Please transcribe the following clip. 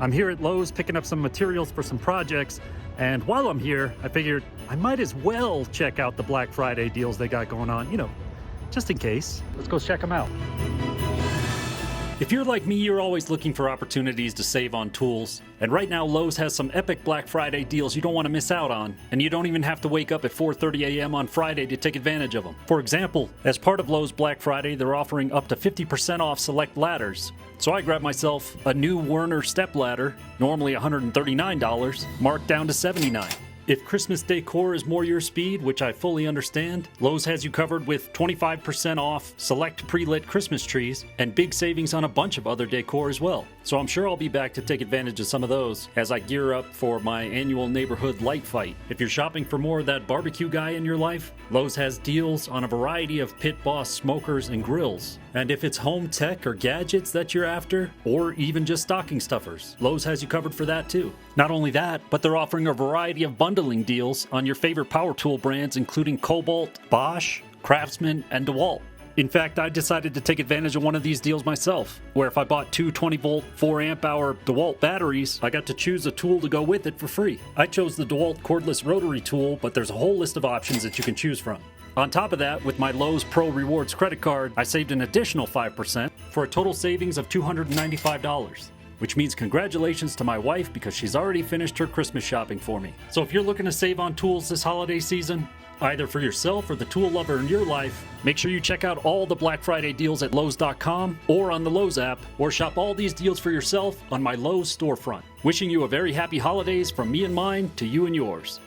I'm here at Lowe's picking up some materials for some projects, and while I'm here, I figured I might as well check out the Black Friday deals they got going on, just in case. Let's go check them out. If you're like me, you're always looking for opportunities to save on tools. And right now, Lowe's has some epic Black Friday deals you don't want to miss out on. And you don't even have to wake up at 4:30 a.m. on Friday to take advantage of them. For example, as part of Lowe's Black Friday, they're offering up to 50% off select ladders. So I grabbed myself a new Werner step ladder, normally $139, marked down to $79. If Christmas decor is more your speed, which I fully understand, Lowe's has you covered with 25% off select pre-lit Christmas trees and big savings on a bunch of other decor as well. So I'm sure I'll be back to take advantage of some of those as I gear up for my annual neighborhood light fight. If you're shopping for more of that barbecue guy in your life, Lowe's has deals on a variety of Pit Boss smokers and grills. And if it's home tech or gadgets that you're after, or even just stocking stuffers, Lowe's has you covered for that too. Not only that, but they're offering a variety of bundling deals on your favorite power tool brands, including Cobalt, Bosch, Craftsman, and DeWalt. In fact, I decided to take advantage of one of these deals myself, where if I bought two 20-volt, 4-amp-hour DeWalt batteries, I got to choose a tool to go with it for free. I chose the DeWalt cordless rotary tool, but there's a whole list of options that you can choose from. On top of that, with my Lowe's Pro Rewards credit card, I saved an additional 5% for a total savings of $295. Which means congratulations to my wife because she's already finished her Christmas shopping for me. So if you're looking to save on tools this holiday season, either for yourself or the tool lover in your life, make sure you check out all the Black Friday deals at Lowes.com or on the Lowe's app, or shop all these deals for yourself on my Lowe's storefront. Wishing you a very happy holidays from me and mine to you and yours.